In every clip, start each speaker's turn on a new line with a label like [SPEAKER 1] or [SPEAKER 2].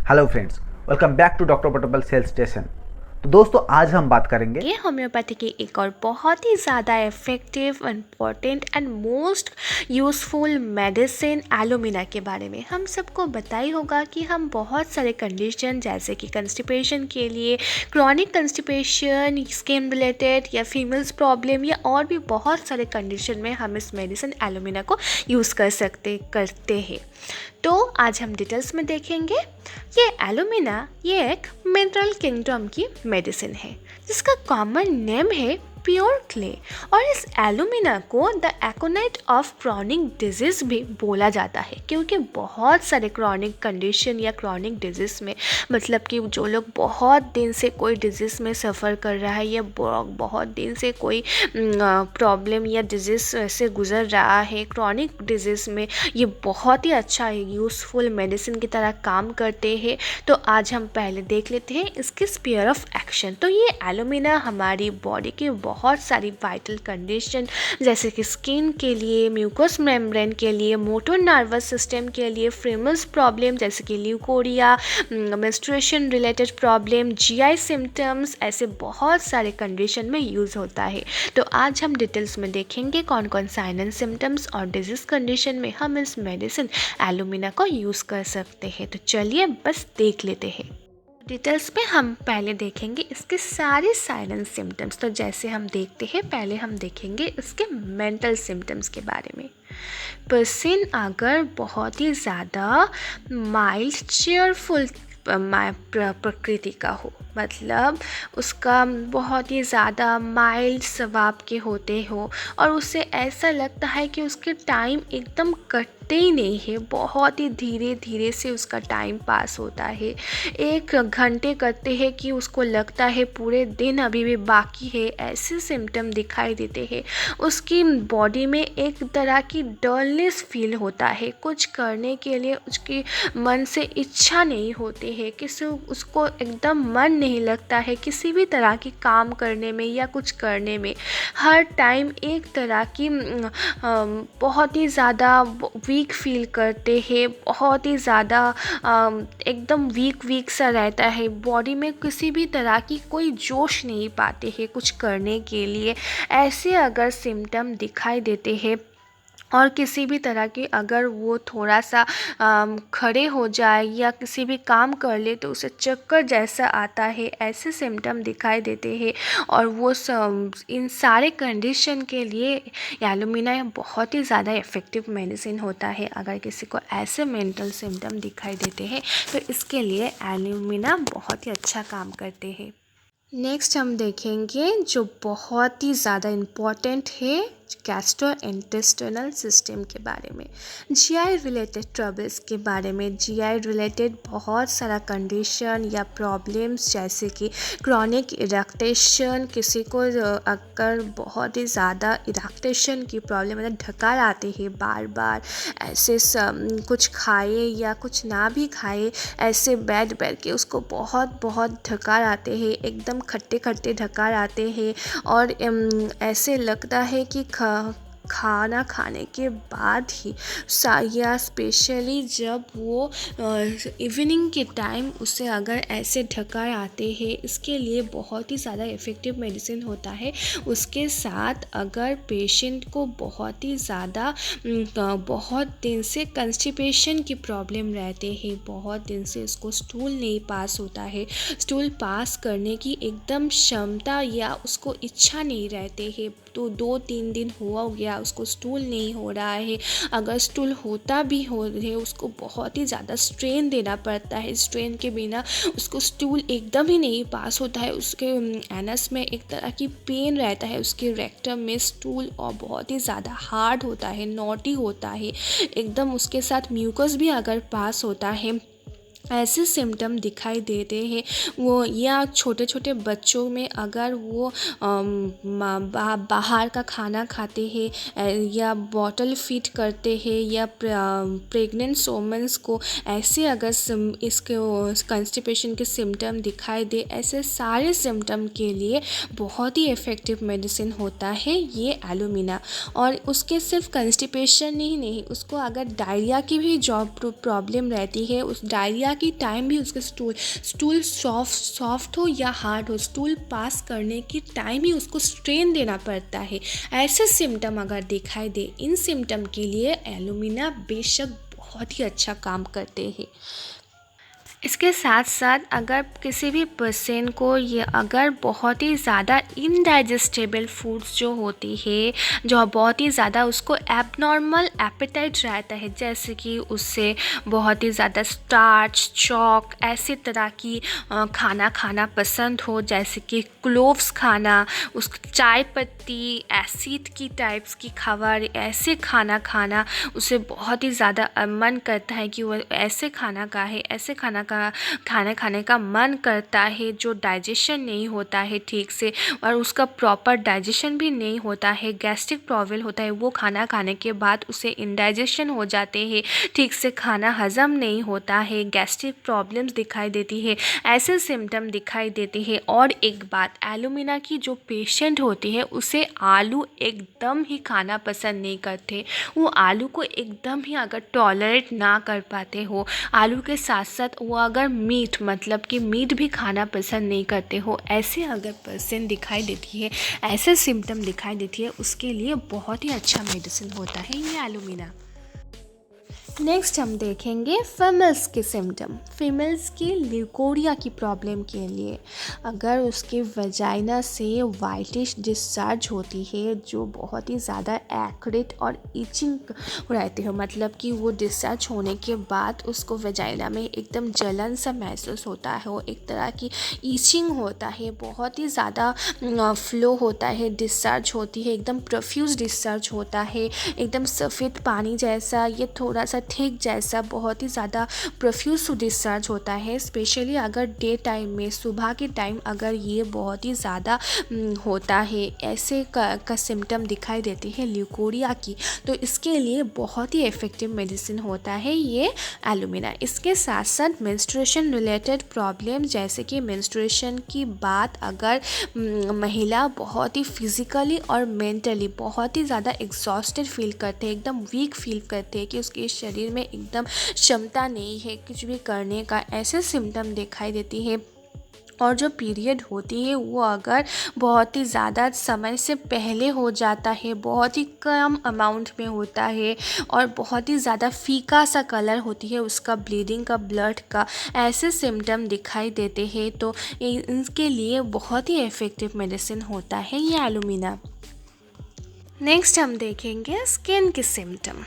[SPEAKER 1] Hello friends, welcome back to doctor portable sales station. तो दोस्तों आज हम बात करेंगे
[SPEAKER 2] ये होम्योपैथी की एक और बहुत ही ज़्यादा effective, important and most useful medicine alumina के बारे में। हम सबको पता ही होगा कि हम बहुत सारे कंडीशन जैसे कि कंस्टिपेशन के लिए, क्रॉनिक कंस्टिपेशन, स्किन रिलेटेड या फीमेल्स प्रॉब्लम या और भी बहुत सारे कंडीशन में हम इस मेडिसिन एलोमिना को यूज़ करते हैं। तो आज हम डिटेल्स में देखेंगे। ये एलोमिना ये एक मिनरल किंगडम की मेडिसिन है जिसका कॉमन नेम है प्योर क्ले, और इस एलुमिना को द एकोनाइट ऑफ क्रॉनिक डिजीज भी बोला जाता है क्योंकि बहुत सारे क्रॉनिक कंडीशन या क्रॉनिक डिजीज में, मतलब कि जो लोग बहुत दिन से कोई डिजीज़ में सफ़र कर रहा है या बहुत दिन से कोई प्रॉब्लम या डिजीज़ से गुजर रहा है, क्रॉनिक डिजीज़ में ये बहुत ही अच्छा यूज़फुल मेडिसिन की तरह काम करते हैं। तो आज हम पहले देख लेते हैं इसके स्फीयर ऑफ एक्शन। तो ये एलुमिना हमारी बॉडी की बहुत सारी वाइटल कंडीशन जैसे कि स्किन के लिए, म्यूकस मेम्ब्रेन के लिए, मोटर नर्वस सिस्टम के लिए, फ्रेमस प्रॉब्लम जैसे कि leucorrhoea, menstruation related problem, GI symptoms, ऐसे बहुत सारे कंडीशन में यूज़ होता है। तो आज हम डिटेल्स में देखेंगे कौन कौन साइन एंड सिम्टम्स और डिजीज़ कंडीशन में हम इस मेडिसिन एलुमिना को यूज़ कर सकते हैं। तो चलिए बस देख लेते हैं। डिटेल्स में हम पहले देखेंगे इसके सारे साइन एंड सिम्टम्स। तो जैसे हम देखते हैं, पहले हम देखेंगे इसके मेंटल सिम्टम्स के बारे में। पर्सन अगर बहुत ही ज़्यादा माइल्ड चेयरफुल प्रकृति का हो, मतलब उसका बहुत ही ज़्यादा माइल्ड स्वभाव के होते हो और उसे ऐसा लगता है कि उसके टाइम एकदम कटते ही नहीं है, बहुत ही धीरे धीरे से उसका टाइम पास होता है। 1 घंटे करते हैं कि उसको लगता है पूरे दिन अभी भी बाकी है, ऐसे सिम्टम दिखाई देते हैं। उसकी बॉडी में एक तरह की डलनेस फील होता है, कुछ करने के लिए उसकी मन से इच्छा नहीं होती है, किसी उसको एकदम मन नहीं लगता है किसी भी तरह की काम करने में या कुछ करने में। हर टाइम एक तरह की बहुत ही ज़्यादा वीक फील करते हैं, बहुत ही ज़्यादा एकदम वीक सा रहता है, बॉडी में किसी भी तरह की कोई जोश नहीं पाते हैं कुछ करने के लिए। ऐसे अगर सिम्टम दिखाई देते हैं और किसी भी तरह की अगर वो थोड़ा सा खड़े हो जाए या किसी भी काम कर ले तो उसे चक्कर जैसा आता है, ऐसे सिम्टम दिखाई देते हैं। और वो इन सारे कंडीशन के लिए एलुमिना बहुत ही ज़्यादा इफ़ेक्टिव मेडिसिन होता है। अगर किसी को ऐसे मेंटल सिम्टम दिखाई देते हैं तो इसके लिए एलुमिना बहुत ही अच्छा काम करते हैं। नेक्स्ट हम देखेंगे जो बहुत ही ज़्यादा इम्पॉर्टेंट है, गैस्ट्रोइंटेस्टिनल सिस्टम के बारे में, जीआई रिलेटेड ट्रबल्स के बारे में। जीआई रिलेटेड बहुत सारा कंडीशन या प्रॉब्लम्स जैसे कि क्रॉनिक इरेक्टेशन, किसी को अगर बहुत ही ज़्यादा इरेक्टेशन की प्रॉब्लम मतलब ढकार आते हैं बार बार, ऐसे कुछ खाए या कुछ ना भी खाए, ऐसे बैठ के उसको बहुत ढकार आते हैं, एकदम खट्टे खट्टे ढकार आते हैं और ऐसे लगता है कि खाना खाने के बाद ही या स्पेशली जब वो इवनिंग के टाइम उसे अगर ऐसे ढकार आते हैं, इसके लिए बहुत ही ज़्यादा इफ़ेक्टिव मेडिसिन होता है। उसके साथ अगर पेशेंट को बहुत ही ज़्यादा बहुत दिन से कंस्टिपेशन की प्रॉब्लम रहते हैं, बहुत दिन से उसको स्टूल नहीं पास होता है, स्टूल पास करने की एकदम क्षमता या उसको इच्छा नहीं रहती है, तो 2-3 दिन हुआ गया उसको स्टूल नहीं हो रहा है, अगर स्टूल होता भी हो रहे उसको बहुत ही ज़्यादा स्ट्रेन देना पड़ता है, स्ट्रेन के बिना उसको स्टूल एकदम ही नहीं पास होता है, उसके एनस में एक तरह की पेन रहता है, उसके रेक्टम में स्टूल और बहुत ही ज़्यादा हार्ड होता है, नॉटी होता है एकदम, उसके साथ म्यूकस भी अगर पास होता है, ऐसे सिम्टम दिखाई देते हैं। वो या छोटे छोटे बच्चों में अगर वो बाहर का खाना खाते हैं या बॉटल फीड करते हैं या प्रेग्नेंट वोमेन्स को ऐसे अगर इसके कंस्टिपेशन के सिम्टम दिखाई दे, ऐसे सारे सिम्टम के लिए बहुत ही इफ़ेक्टिव मेडिसिन होता है ये एलुमिना। और उसके सिर्फ कंस्टिपेशन ही नहीं, उसको अगर डायरिया की भी जॉब प्रॉब्लम रहती है, उस डायरिया हालांकि टाइम भी उसके स्टूल सॉफ्ट हो या हार्ड हो, स्टूल पास करने की टाइम ही उसको स्ट्रेन देना पड़ता है। ऐसे सिम्टम अगर दिखाई दे, इन सिम्टम के लिए एलुमिना बेशक बहुत ही अच्छा काम करते हैं। इसके साथ साथ अगर किसी भी पर्सन को ये अगर बहुत ही ज़्यादा इनडाइजेस्टेबल फूड्स जो होती है, जो बहुत ही ज़्यादा उसको एबनॉर्मल एपेटाइट रहता है, जैसे कि उससे बहुत ही ज़्यादा स्टार्च, चॉक ऐसे तरह की खाना खाना पसंद हो, जैसे कि क्लोव्स खाना, उस चाय पत्ती, एसिड की टाइप्स की खबर, ऐसे खाना खाना उसे बहुत ही ज़्यादा मन करता है कि वो ऐसे खाना खाए, ऐसे खाना खाने का मन करता है, जो डाइजेशन नहीं होता है ठीक से और उसका प्रॉपर डाइजेशन भी नहीं होता है, गैस्ट्रिक प्रॉब्लम होता है, वो खाना खाने के बाद उसे इंडाइजेशन हो जाते हैं, ठीक से खाना हजम नहीं होता है, गैस्ट्रिक प्रॉब्लम्स दिखाई देती है, ऐसे सिम्टम दिखाई देते हैं। और एक बात, एलुमिना की जो पेशेंट होती है उसे आलू एकदम ही खाना पसंद नहीं करते, वो आलू को एकदम ही अगर टॉलरेट ना कर पाते हो, आलू के साथ साथ वो अगर मीट मतलब कि मीट भी खाना पसंद नहीं करते हो, ऐसे अगर पर्सन दिखाई देती है, ऐसे सिम्टम दिखाई देती है, उसके लिए बहुत ही अच्छा मेडिसिन होता है ये एलुमिना। नेक्स्ट हम देखेंगे फीमेल्स के सिम्टम। फीमेल्स की ल्यूकोरिया की प्रॉब्लम के लिए अगर उसके वजाइना से वाइटिश डिस्चार्ज होती है, जो बहुत ही ज़्यादा एक्रेट और इचिंग रहती है, मतलब कि वो डिस्चार्ज होने के बाद उसको वजाइना में एकदम जलन सा महसूस होता है, वो एक तरह की इचिंग होता है, बहुत ही ज़्यादा फ्लो होता है, डिस्चार्ज होती है, एकदम प्रोफ्यूज डिस्चार्ज होता है, एकदम सफ़ेद पानी जैसा, ये थोड़ा सा ठीक जैसा बहुत ही ज़्यादा प्रोफ्यूज डिस्चार्ज होता है। स्पेशली अगर डे टाइम में, सुबह के टाइम अगर ये बहुत ही ज़्यादा होता है, ऐसे का सिम्टम दिखाई देती है ल्यूकोरिया की, तो इसके लिए बहुत ही इफ़ेक्टिव मेडिसिन होता है ये एलुमिना। इसके साथ साथ मेंस्ट्रुएशन रिलेटेड प्रॉब्लम, जैसे कि मेंस्ट्रुएशन की बात अगर महिला बहुत ही फिज़िकली और मेंटली बहुत ही ज़्यादा एग्जॉस्टेड फील करते हैं, एकदम वीक फील करते हैं कि उसके शरीर में एकदम क्षमता नहीं है कुछ भी करने का, ऐसे सिम्टम दिखाई देती है। और जो पीरियड होती है वो अगर बहुत ही ज़्यादा समय से पहले हो जाता है, बहुत ही कम अमाउंट में होता है और बहुत ही ज़्यादा फीका सा कलर होती है उसका, ब्लीडिंग का, ब्लड का, ऐसे सिम्टम दिखाई देते हैं, तो इनके लिए बहुत ही इफ़ेक्टिव मेडिसिन होता है ये एलुमिना। नेक्स्ट हम देखेंगे स्किन के सिम्टम।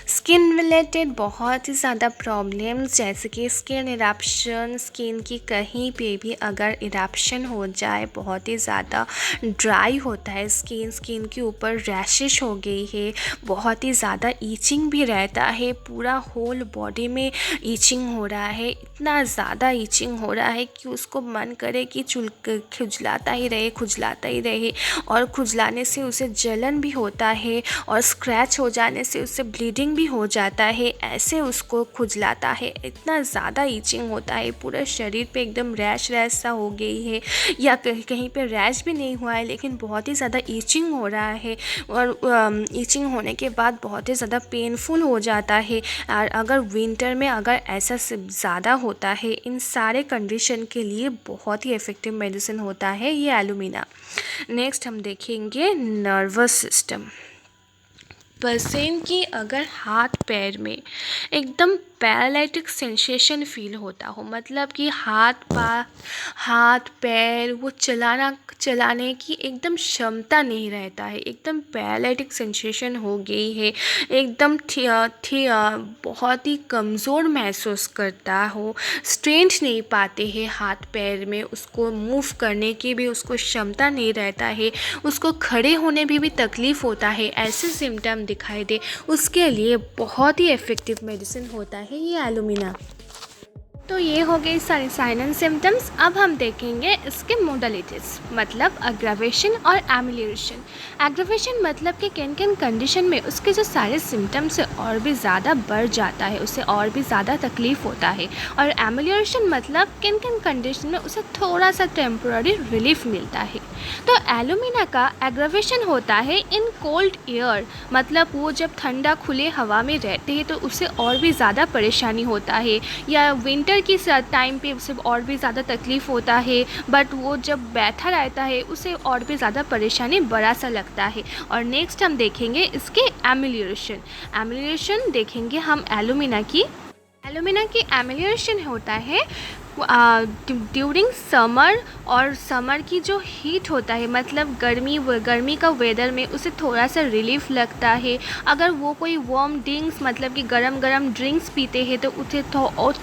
[SPEAKER 2] स्किन रिलेटेड बहुत ही ज़्यादा प्रॉब्लम्स, जैसे कि स्किन इरप्शन, स्किन की कहीं पे भी अगर इरप्शन हो जाए, बहुत ही ज़्यादा ड्राई होता है स्किन के ऊपर रैशेस हो गई है, बहुत ही ज़्यादा ईचिंग भी रहता है, पूरा होल बॉडी में ईचिंग हो रहा है, इतना ज़्यादा ईचिंग हो रहा है कि उसको मन करे कि खुजलाता ही रहे और खुजलाने से उसे जलन भी होता है और स्क्रैच हो जाने से उससे ब्लीडिंग भी हो जाता है, ऐसे उसको खुजलाता है, इतना ज़्यादा ईचिंग होता है, पूरे शरीर पे एकदम रैश सा हो गई है, या कहीं पे रैश भी नहीं हुआ है लेकिन बहुत ही ज़्यादा ईचिंग हो रहा है और ईचिंग होने के बाद बहुत ही ज़्यादा पेनफुल हो जाता है। और अगर विंटर में अगर ऐसा ज़्यादा होता है, इन सारे कंडीशन के लिए बहुत ही इफ़ेक्टिव मेडिसिन होता है ये एलुमिना। नेक्स्ट हम देखेंगे नर्वस सिस्टम। पर्सन की अगर हाथ पैर में एकदम पैरालिटिक सेंसेशन फील होता हो, मतलब कि हाथ पैर वो चलाने की एकदम क्षमता नहीं रहता है, एकदम पैरालिटिक सेंसेशन हो गई है, एकदम बहुत ही कमज़ोर महसूस करता हो, स्ट्रेंथ नहीं पाते हैं हाथ पैर में, उसको मूव करने की भी उसको क्षमता नहीं रहता है, उसको खड़े होने में भी तकलीफ़ होता है, ऐसे सिम्टम दिखाई दे, उसके लिए बहुत ही इफ़ेक्टिव मेडिसिन होता है ये एलुमिना। तो ये हो गई सारे साइन एंड सिम्टम्स। अब हम देखेंगे इसके मोडालिटीज़, मतलब अग्रावेशन और एमिलियोरेशन। एग्रावेशन मतलब कि किन किन कंडीशन में उसके जो सारे सिम्टम्स है और भी ज़्यादा बढ़ जाता है, उसे और भी ज़्यादा तकलीफ़ होता है, और एमिलियोरेशन मतलब किन किन कंडीशन में उसे थोड़ा सा टेम्पोररी रिलीफ मिलता है। तो एलुमिना का एग्रावेशन होता है इन कोल्ड एयर, मतलब वो जब ठंडा खुले हवा में रहते हैं तो उससे और भी ज़्यादा परेशानी होता है, या विंटर की टाइम पे उसे और भी ज़्यादा तकलीफ़ होता है, बट वो जब बैठा रहता है उसे और भी ज़्यादा परेशानी बड़ा सा लगता है। और नेक्स्ट हम देखेंगे इसके एमिलिएशन देखेंगे हम एलुमिना की एमिलिएशन होता है ड्यूरिंग समर, और समर की जो हीट होता है, मतलब गर्मी का वेदर में उसे थोड़ा सा रिलीफ लगता है। अगर वो कोई वार्म ड्रिंक्स, मतलब कि गरम गरम ड्रिंक्स पीते हैं तो उसे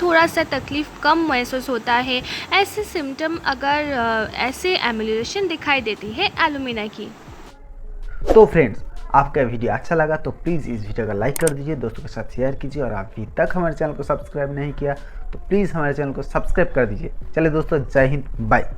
[SPEAKER 2] थोड़ा सा तकलीफ़ कम महसूस होता है। ऐसे सिम्टम अगर ऐसे एमिलिएशन दिखाई देती है एलुमिना की।
[SPEAKER 1] तो फ्रेंड्स, आपका वीडियो अच्छा लगा तो प्लीज़ इस वीडियो को लाइक कर दीजिए, दोस्तों के साथ शेयर कीजिए, और अभी तक हमारे चैनल को सब्सक्राइब नहीं किया तो प्लीज़ हमारे चैनल को सब्सक्राइब कर दीजिए। चलिए दोस्तों, जय हिंद, बाय।